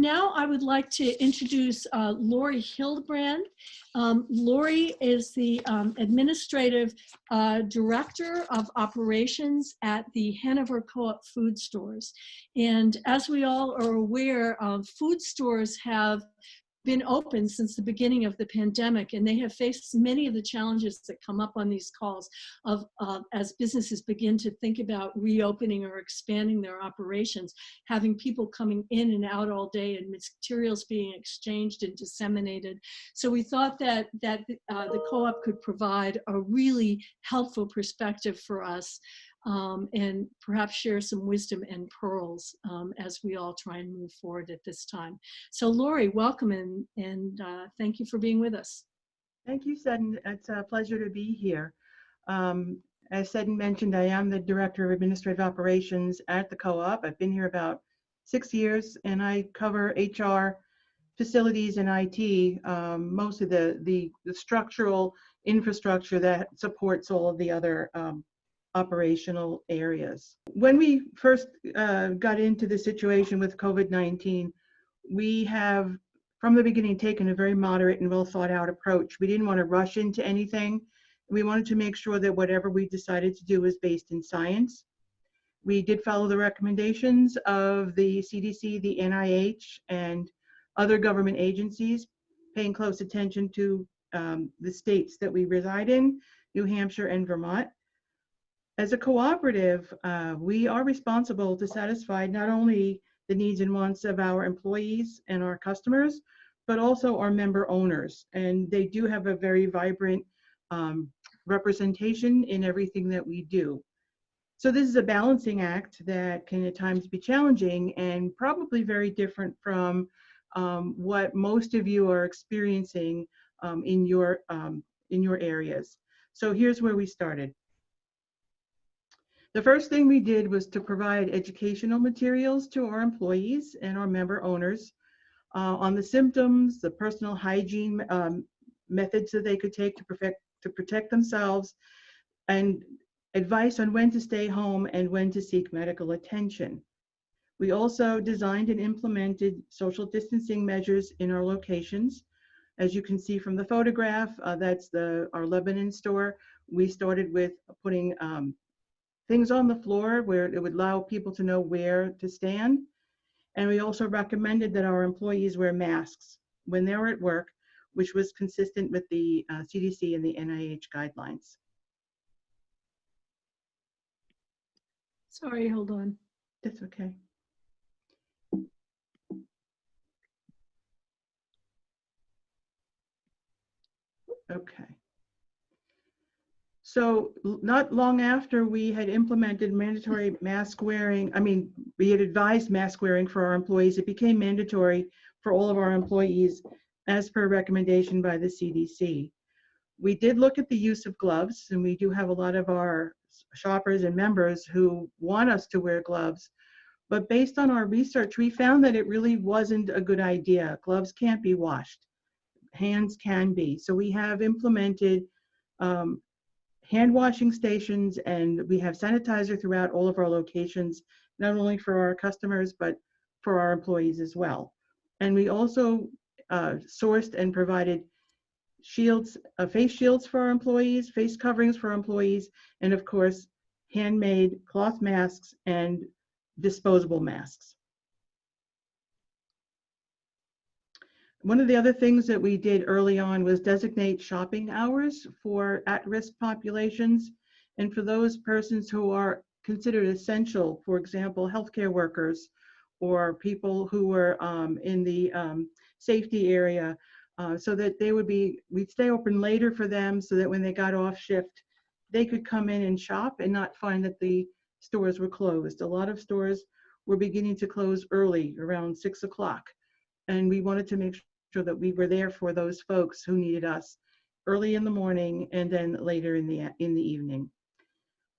now I would like to introduce Lori Hildebrand. Lori is the Administrative Director of Operations at the Hanover Co-op Food Stores. And as we all are aware, food stores have been open since the beginning of the pandemic, and they have faced many of the challenges that come up on these calls of as businesses begin to think about reopening or expanding their operations, having people coming in and out all day and materials being exchanged and disseminated. So we thought that the co-op could provide a really helpful perspective for us, and perhaps share some wisdom and pearls as we all try and move forward at this time. So Lori, welcome, and thank you for being with us. Thank you, Seddon. It's a pleasure to be here. As Seddon mentioned, I am the Director of Administrative Operations at the co-op. I've been here about 6 years, and I cover HR, facilities, and IT, most of the structural infrastructure that supports all of the other operational areas. When we first got into the situation with COVID-19, we have from the beginning taken a very moderate and well thought out approach. We didn't want to rush into anything. We wanted to make sure that whatever we decided to do was based in science. We did follow the recommendations of the CDC, the NIH, and other government agencies, paying close attention to the states that we reside in, New Hampshire and Vermont. As a cooperative, we are responsible to satisfy not only the needs and wants of our employees and our customers, but also our member owners. And they do have a very vibrant representation in everything that we do. So this is a balancing act that can at times be challenging and probably very different from what most of you are experiencing in your areas. So here's where we started. The first thing we did was to provide educational materials to our employees and our member owners on the symptoms, the personal hygiene methods that they could take to protect themselves, and advice on when to stay home and when to seek medical attention. We also designed and implemented social distancing measures in our locations. As you can see from the photograph, that's our Lebanon store. We started with putting things on the floor where it would allow people to know where to stand. And we also recommended that our employees wear masks when they were at work, which was consistent with the CDC and the NIH guidelines. Sorry, hold on. That's okay. Okay. So not long after we had implemented mandatory mask wearing, we had advised mask wearing for our employees, it became mandatory for all of our employees as per recommendation by the CDC. We did look at the use of gloves, and we do have a lot of our shoppers and members who want us to wear gloves. But based on our research, we found that it really wasn't a good idea. Gloves can't be washed. Hands can be. So we have implemented hand washing stations, and we have sanitizer throughout all of our locations, not only for our customers, but for our employees as well. And we also sourced and provided shields, face shields for our employees, face coverings for our employees, and of course, handmade cloth masks and disposable masks. One of the other things that we did early on was designate shopping hours for at-risk populations and for those persons who are considered essential, for example, healthcare workers or people who were in the safety area, so that we'd stay open later for them so that when they got off shift, they could come in and shop and not find that the stores were closed. A lot of stores were beginning to close early, around 6 o'clock. And we wanted to make sure that we were there for those folks who needed us early in the morning and then later in the evening.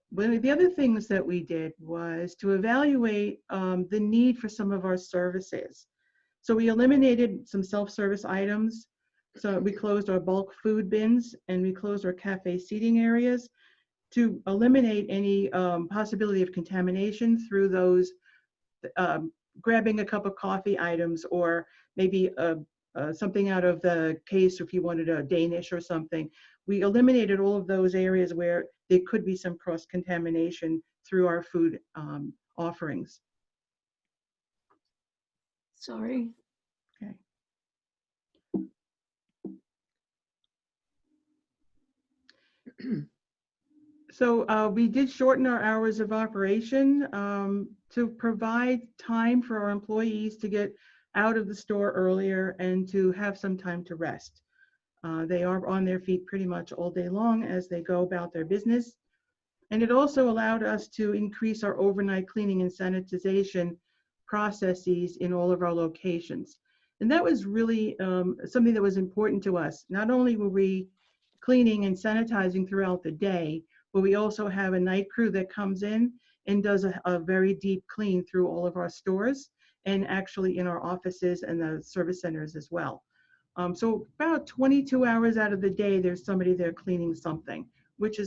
One of the other things that we did was to evaluate the need for some of our services. So we eliminated some self-service items. So we closed our bulk food bins and we closed our cafe seating areas to eliminate any possibility of contamination through those grabbing a cup of coffee items, or maybe something out of the case if you wanted a Danish or something. We eliminated all of those areas where there could be some cross-contamination through our food offerings. Sorry. Okay. So we did shorten our hours of operation to provide time for our employees to get out of the store earlier and to have some time to rest. They are on their feet pretty much all day long as they go about their business. And it also allowed us to increase our overnight cleaning and sanitization processes in all of our locations. And that was really something that was important to us. Not only were we cleaning and sanitizing throughout the day, but we also have a night crew that comes in and does a very deep clean through all of our stores and actually in our offices and the service centers as well. So about 22 hours out of the day, there's somebody there cleaning something, which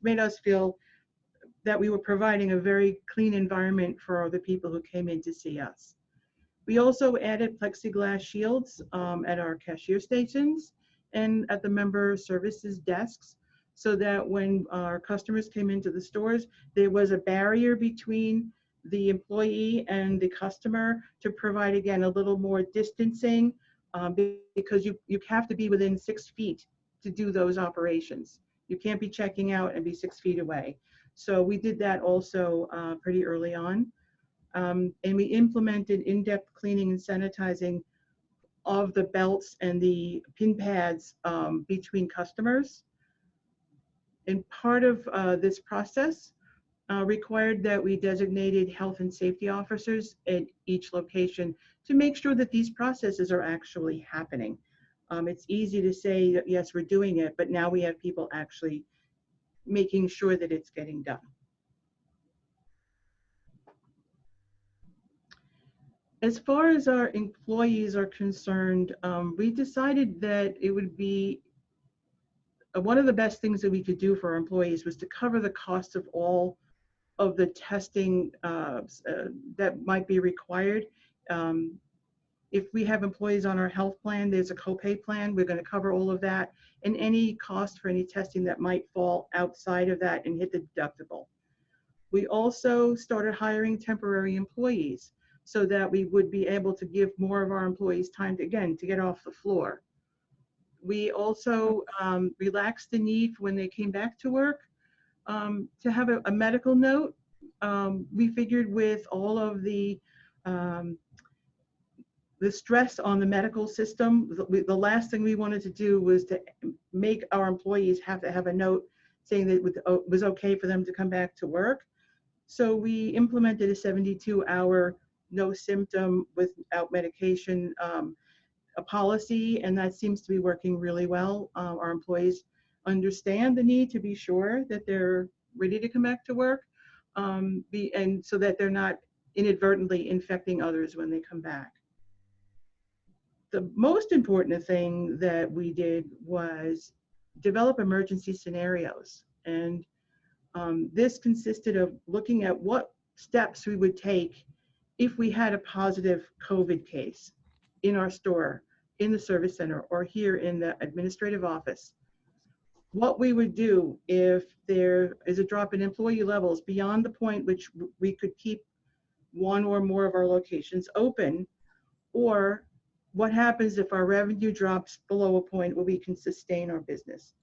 made us feel that we were providing a very clean environment for the people who came in to see us. We also added plexiglass shields at our cashier stations and at the member services desks, so that when our customers came into the stores, there was a barrier between the employee and the customer to provide, again, a little more distancing, because you have to be within 6 feet to do those operations. You can't be checking out and be 6 feet away. So we did that also pretty early on. And we implemented in-depth cleaning and sanitizing of the belts and the pin pads between customers. And part of this process required that we designated health and safety officers at each location to make sure that these processes are actually happening. It's easy to say that, yes, we're doing it, but now we have people actually making sure that it's getting done. As far as our employees are concerned, we decided that it would be one of the best things that we could do for our employees was to cover the cost of all of the testing that might be required. If we have employees on our health plan, there's a copay plan. We're going to cover all of that and any cost for any testing that might fall outside of that and hit the deductible. We also started hiring temporary employees so that we would be able to give more of our employees time to, again, to get off the floor. We also relaxed the need for when they came back to work to have a medical note. We figured with all of the stress on the medical system, the last thing we wanted to do was to make our employees have to have a note saying that it was okay for them to come back to work. So we implemented a 72-hour no symptom without medication a policy, and that seems to be working really well. Our employees understand the need to be sure that they're ready to come back to work, and so that they're not inadvertently infecting others when they come back. The most important thing that we did was develop emergency scenarios, and this consisted of looking at what steps we would take if we had a positive COVID case in our store, in the service center, or here in the administrative office. What we would do if there is a drop in employee levels beyond the point which we could keep one or more of our locations open, or what happens if our revenue drops below a point where we can sustain our business.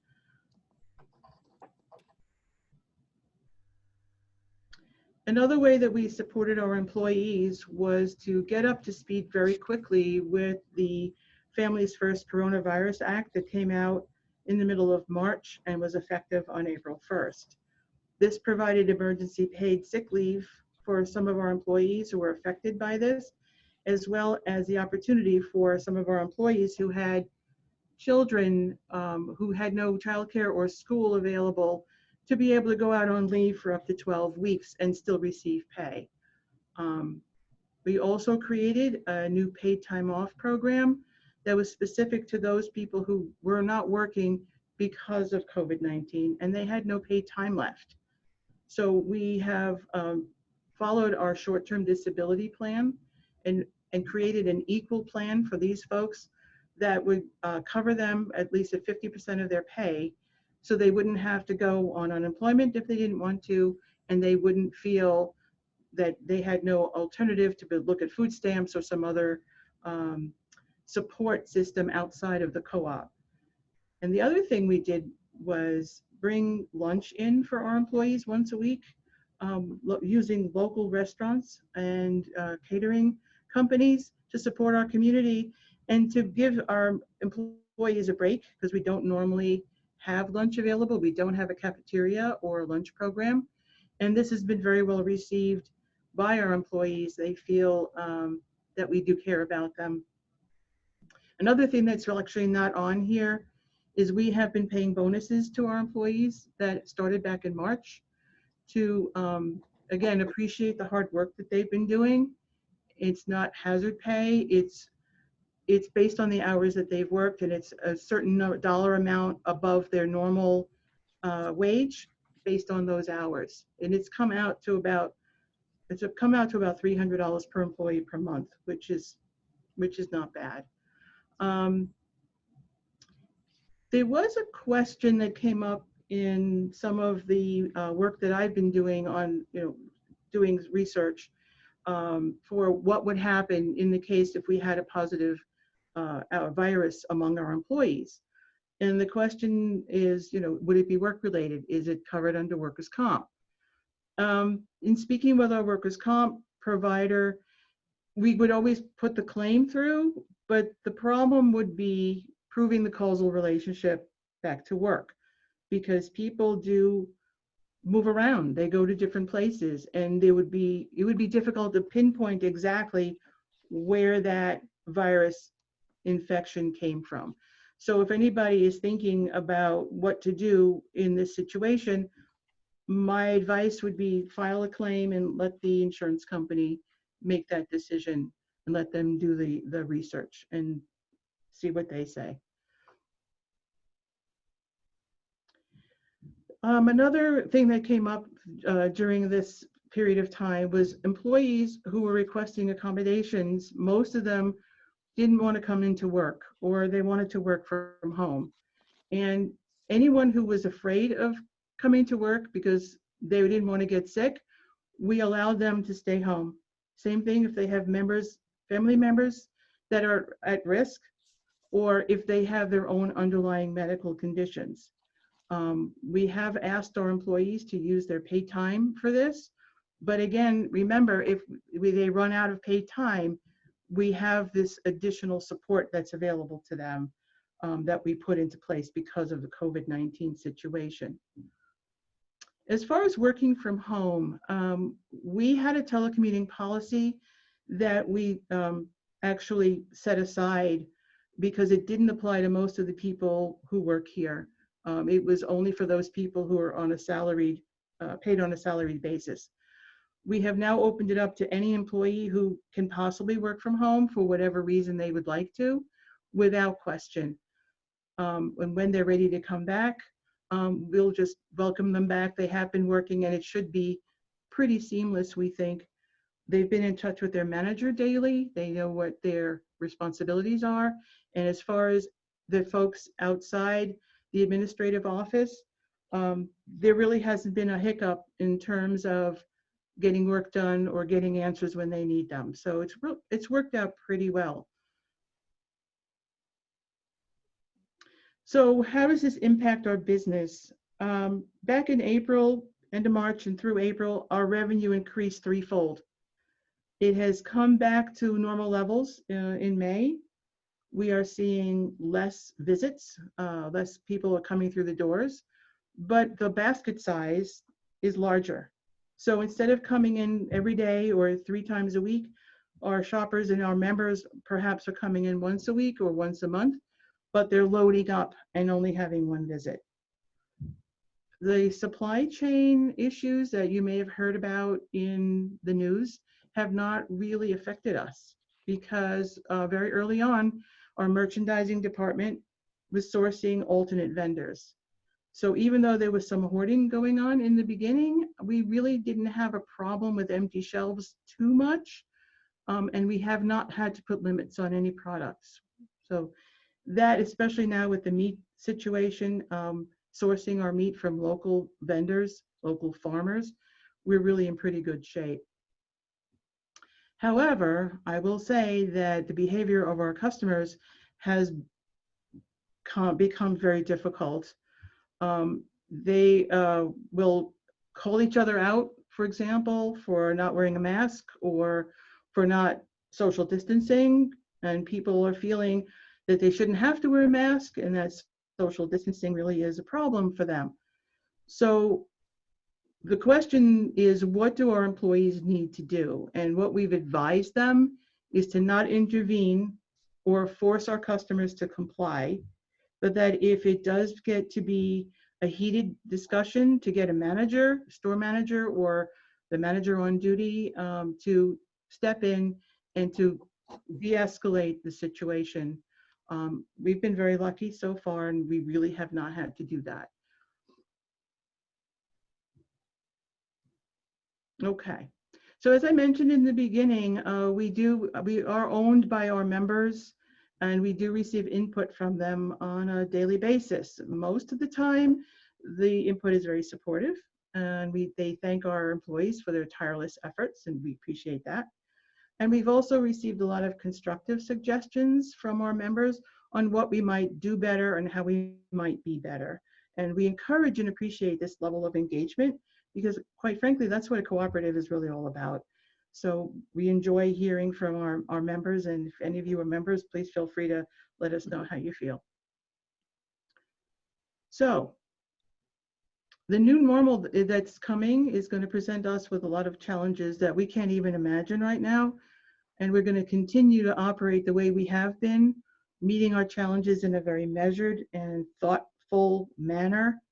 Another way that we supported our employees was to get up to speed very quickly with the Families First Coronavirus Act that came out in the middle of March and was effective on April 1st. This provided emergency paid sick leave for some of our employees who were affected by this, as well as the opportunity for some of our employees who had children who had no childcare or school available to be able to go out on leave for up to 12 weeks and still receive pay. We also created a new paid time off program that was specific to those people who were not working because of COVID-19 and they had no paid time left. So we have followed our short-term disability plan and, and created an equal plan for these folks that would cover them at least at 50% of their pay, so they wouldn't have to go on unemployment if they didn't want to, and they wouldn't feel that they had no alternative to look at food stamps or some other support system outside of the co-op. And the other thing we did was bring lunch in for our employees once a week, using local restaurants and catering companies to support our community and to give our employees a break, because we don't normally have lunch available. We don't have a cafeteria or a lunch program. And this has been very well received by our employees. They feel that we do care about them. Another thing that's actually not on here is we have been paying bonuses to our employees that started back in March to, again, appreciate the hard work that they've been doing. It's not hazard pay. It's based on the hours that they've worked, and it's a certain dollar amount above their normal wage based on those hours. And it's come out to about $300 per employee per month, which is not bad. There was a question that came up in some of the work that I've been doing on, doing research for what would happen in the case if we had a positive virus among our employees. And the question is, would it be work related? Is it covered under workers' comp? In speaking with our workers' comp provider, we would always put the claim through, but the problem would be proving the causal relationship back to work, because people do move around. They go to different places, and it would be difficult to pinpoint exactly where that virus infection came from. So if anybody is thinking about what to do in this situation, my advice would be file a claim and let the insurance company make that decision, and let them do the research and see what they say. Another thing that came up during this period of time was employees who were requesting accommodations. Most of them didn't want to come into work, or they wanted to work from home. And anyone who was afraid of coming to work because they didn't want to get sick, we allowed them to stay home. Same thing if they have family members that are at risk, or if they have their own underlying medical conditions. We have asked our employees to use their paid time for this. But again, remember, if they run out of paid time, we have this additional support that's available to them that we put into place because of the COVID-19 situation. As far as working from home, we had a telecommuting policy that we actually set aside because it didn't apply to most of the people who work here. It was only for those people who are on a salaried, paid on a salaried basis. We have now opened it up to any employee who can possibly work from home for whatever reason they would like to, without question. And when they're ready to come back, we'll just welcome them back. They have been working, and it should be pretty seamless, we think. They've been in touch with their manager daily. They know what their responsibilities are. And as far as the folks outside the administrative office, there really hasn't been a hiccup in terms of getting work done or getting answers when they need them. So it's worked out pretty well. So how does this impact our business? Back in April, end of March and through April, our revenue increased threefold. It has come back to normal levels in May. We are seeing less visits, less people are coming through the doors, but the basket size is larger. So instead of coming in every day or 3 times a week, our shoppers and our members perhaps are coming in once a week or once a month, but they're loading up and only having 1 visit. The supply chain issues that you may have heard about in the news have not really affected us, because very early on, our merchandising department was sourcing alternate vendors. So even though there was some hoarding going on in the beginning, we really didn't have a problem with empty shelves too much. and we have not had to put limits on any products. So that, especially now with the meat situation, sourcing our meat from local vendors, local farmers, we're really in pretty good shape. However, I will say that the behavior of our customers has become very difficult. They will call each other out, for example, for not wearing a mask or for not social distancing, and people are feeling that they shouldn't have to wear a mask and that social distancing really is a problem for them. So the question is, what do our employees need to do? And what we've advised them is to not intervene or force our customers to comply, but that if it does get to be a heated discussion, to get a manager, store manager, or the manager on duty to step in and to de-escalate the situation. We've been very lucky so far, and we really have not had to do that. Okay, so as I mentioned in the beginning, we are owned by our members, and we do receive input from them on a daily basis. Most of the time, the input is very supportive, and they thank our employees for their tireless efforts, and we appreciate that. And we've also received a lot of constructive suggestions from our members on what we might do better and how we might be better. And we encourage and appreciate this level of engagement, because quite frankly, that's what a cooperative is really all about. So we enjoy hearing from our members, and if any of you are members, please feel free to let us know how you feel. So the new normal that's coming is going to present us with a lot of challenges that we can't even imagine right now. And we're going to continue to operate the way we have been, meeting our challenges in a very measured and thoughtful manner.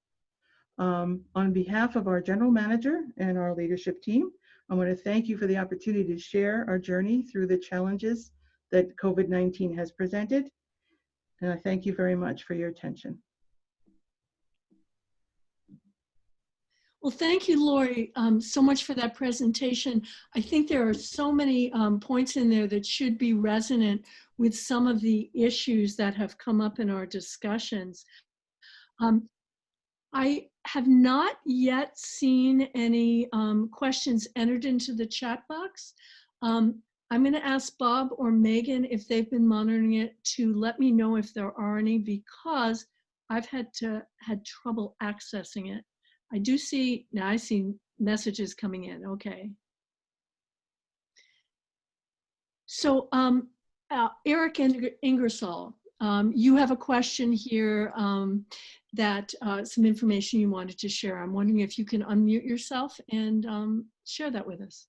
On behalf of our general manager and our leadership team, I want to thank you for the opportunity to share our journey through the challenges that COVID-19 has presented. And I thank you very much for your attention. Well, thank you, Lori, so much for that presentation. I think there are so many points in there that should be resonant with some of the issues that have come up in our discussions. I have not yet seen any questions entered into the chat box. I'm going to ask Bob or Megan, if they've been monitoring it, to let me know if there are any, because I've had trouble accessing it. I do see, now I see messages coming in, okay. So Eric Ingersoll, you have a question here that some information you wanted to share. I'm wondering if you can unmute yourself and share that with us.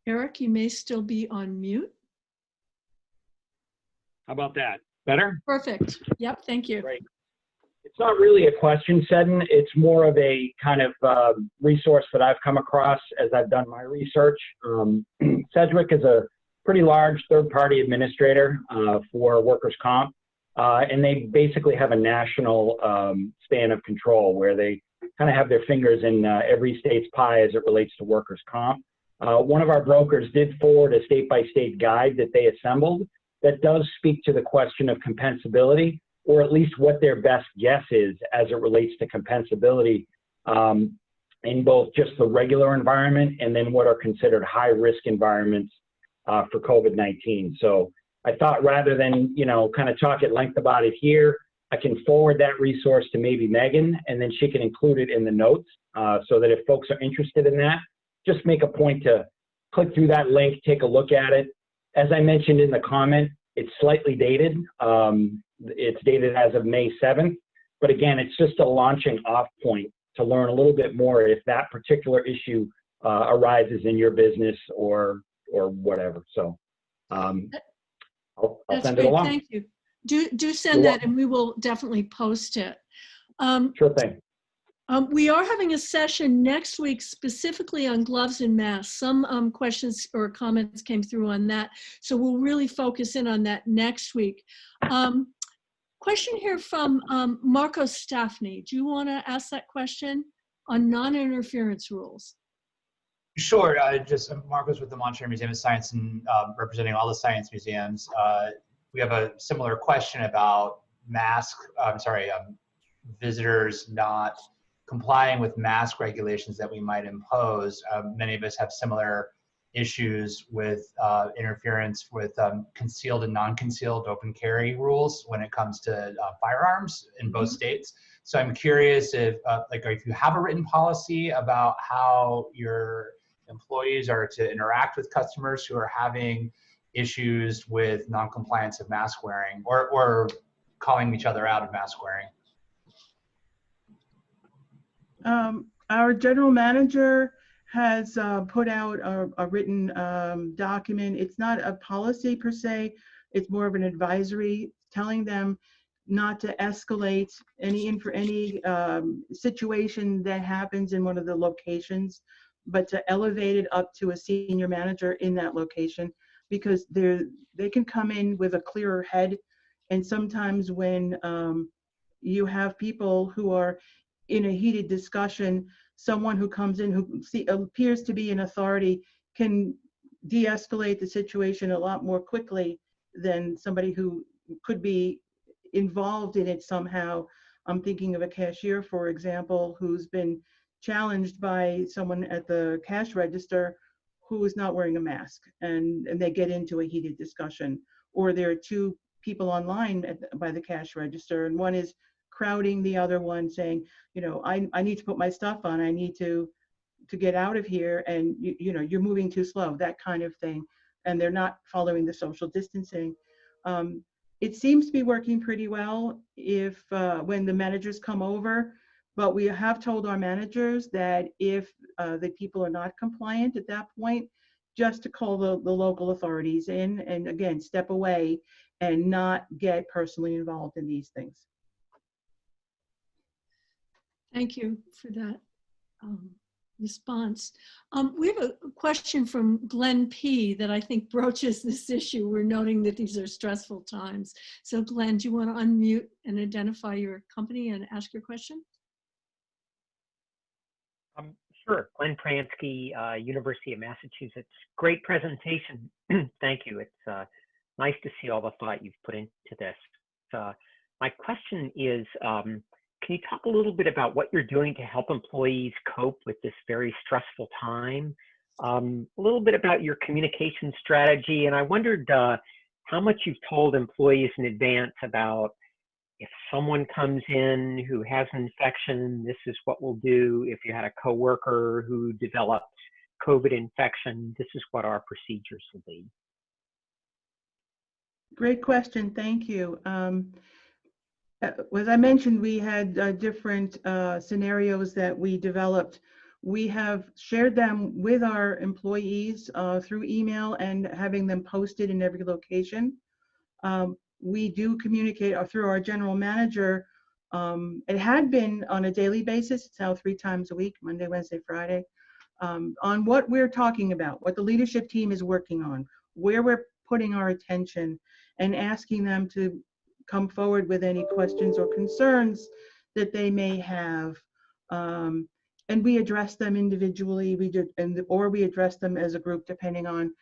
Eric, you may still be on mute. How about that? Better? Perfect. Yep, thank you. Great. It's not really a question, Seddon. It's more of a kind of resource that I've come across as I've done my research. Sedgwick is a pretty large third-party administrator for workers' comp, and they basically have a national span of control where they kind of have their fingers in every state's pie as it relates to workers' comp. One of our brokers did forward a state-by-state guide that they assembled that does speak to the question of compensability, or at least what their best guess is as it relates to compensability in both just the regular environment and then what are considered high-risk environments for COVID-19. So I thought rather than, kind of talk at length about it here, I can forward that resource to maybe Megan, and then she can include it in the notes so that if folks are interested in that, just make a point to click through that link, take a look at it. As I mentioned in the comment, it's slightly dated. It's dated as of May 7th. But again, it's just a launching off point to learn a little bit more if that particular issue arises in your business or whatever. So I'll send it along. Thank you. Do send that, and we will definitely post it. Sure thing. We are having a session next week specifically on gloves and masks. Some questions or comments came through on that, so we'll really focus in on that next week. question here from Marcos Staffney. Do you want to ask that question on non-interference rules? Sure. Just Marcos with the Montreal Museum of Science and representing all the science museums. We have a similar question about visitors not complying with mask regulations that we might impose. Many of us have similar issues with interference with concealed and non-concealed open carry rules when it comes to firearms in both states. So I'm curious if you have a written policy about how your employees are to interact with customers who are having issues with non-compliance of mask wearing or calling each other out of mask wearing. Our general manager has put out a written document. It's not a policy per se, it's more of an advisory telling them not to escalate any situation that happens in one of the locations, but to elevate it up to a senior manager in that location, because they can come in with a clearer head. And sometimes when you have people who are in a heated discussion, someone who comes in who appears to be an authority can de-escalate the situation a lot more quickly than somebody who could be involved in it somehow. I'm thinking of a cashier, for example, who's been challenged by someone at the cash register who is not wearing a mask, and they get into a heated discussion. Or there are two people online by the cash register, and one is crowding the other one, saying, I need to put my stuff on, I need to get out of here, and you're moving too slow, that kind of thing. And they're not following the social distancing. It seems to be working pretty well when the managers come over, but we have told our managers that if the people are not compliant at that point, just to call the local authorities in and again, step away and not get personally involved in these things. Thank you for that response. We have a question from Glenn P. that I think broaches this issue. We're noting that these are stressful times. So Glenn, do you want to unmute and identify your company and ask your question? Sure. Glenn Pransky, University of Massachusetts. Great presentation. Thank you. It's nice to see all the thought you've put into this. My question is, can you talk a little bit about what you're doing to help employees cope with this very stressful time? A little bit about your communication strategy, and I wondered how much you've told employees in advance about if someone comes in who has an infection, this is what we'll do. If you had a coworker who developed COVID infection, this is what our procedures will be. Great question, thank you. As I mentioned, we had different scenarios that we developed. We have shared them with our employees through email and having them posted in every location. We do communicate through our general manager. It had been on a daily basis. It's now 3 times a week, Monday, Wednesday, Friday, on what we're talking about, what the leadership team is working on, where we're putting our attention, and asking them to come forward with any questions or concerns that they may have. And we address them individually, or we address them as a group, depending on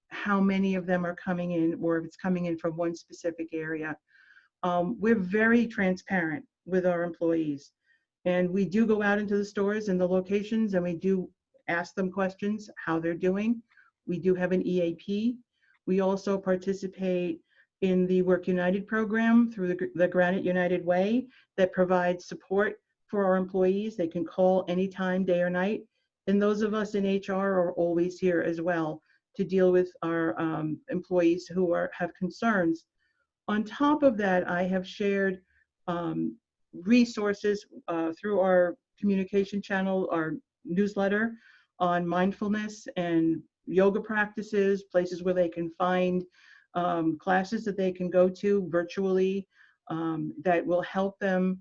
how many of them are coming in, or if it's coming in from one specific area. We're very transparent with our employees, and we do go out into the stores and the locations, and we do ask them questions, how they're doing. We do have an EAP. We also participate in the Work United program through the Granite United Way that provides support for our employees. They can call anytime, day or night. And those of us in HR are always here as well to deal with our employees who have concerns. On top of that, I have shared resources through our communication channel, our newsletter, on mindfulness and yoga practices, places where they can find classes that they can go to virtually that will help them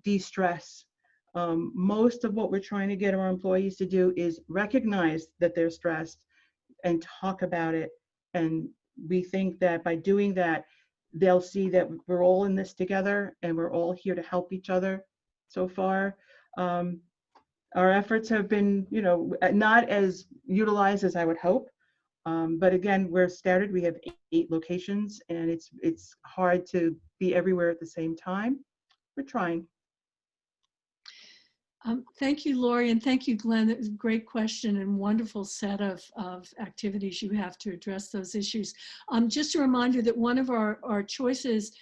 de-stress. Most of what we're trying to get our employees to do is recognize that they're stressed and talk about it. And we think that by doing that, they'll see that we're all in this together and we're all here to help each other so far. Our efforts have been, not as utilized as I would hope. But again, we're scattered. We have 8 locations, and it's hard to be everywhere at the same time. We're trying. Thank you, Lori, and thank you, Glenn. That was a great question and wonderful set of activities you have to address those issues. Just a reminder that one of our choices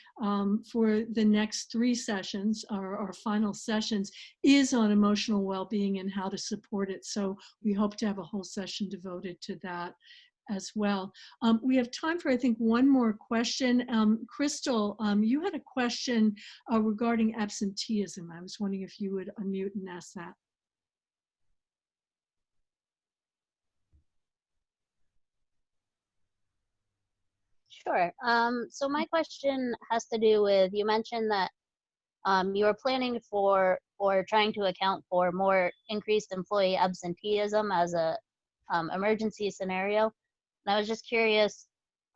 for the next 3 sessions, our final sessions, is on emotional well-being and how to support it. So we hope to have a whole session devoted to that as well. We have time for, I think, one more question. Crystal, you had a question regarding absenteeism. I was wondering if you would unmute and ask that. Sure. So my question has to do with, you mentioned that you are planning for or trying to account for more increased employee absenteeism as a emergency scenario. And I was just curious,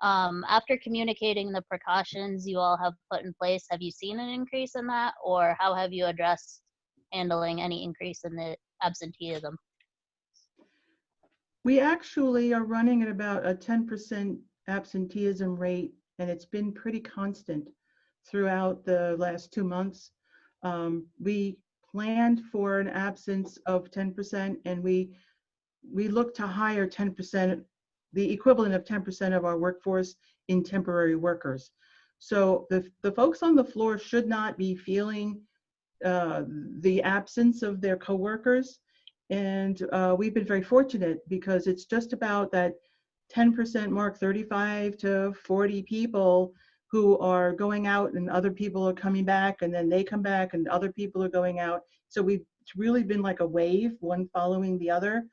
after communicating the precautions you all have put in place, have you seen an increase in that, or how have you addressed handling any increase in the absenteeism? We actually are running at about a 10% absenteeism rate, and it's been pretty constant throughout the last 2 months. We planned for an absence of 10%, and we look to hire 10%, the equivalent of 10% of our workforce in temporary workers. So the folks on the floor should not be feeling the absence of their coworkers. And we've been very fortunate because it's just about that 10% mark, 35 to 40 people who are going out and other people are coming back, and then they come back and other people are going out. So it's really been like a wave, one following the other.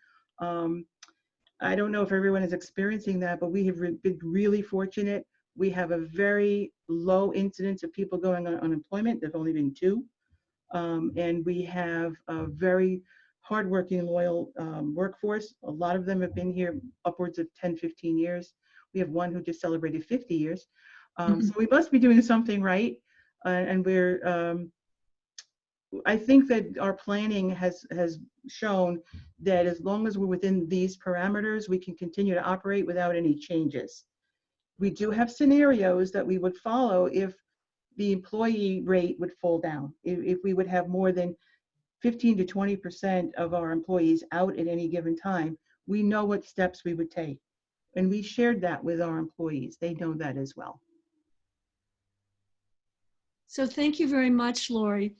I don't know if everyone is experiencing that, but we have been really fortunate. We have a very low incidence of people going on unemployment. There've only been 2. And we have a very hardworking, loyal workforce. A lot of them have been here upwards of 10, 15 years. We have one who just celebrated 50 years. So we must be doing something right. And I think that our planning has shown that as long as we're within these parameters, we can continue to operate without any changes. We do have scenarios that we would follow if the employee rate would fall down, if we would have more than 15 to 20% of our employees out at any given time. We know what steps we would take, and we shared that with our employees. They know that as well. So thank you very much, Lori.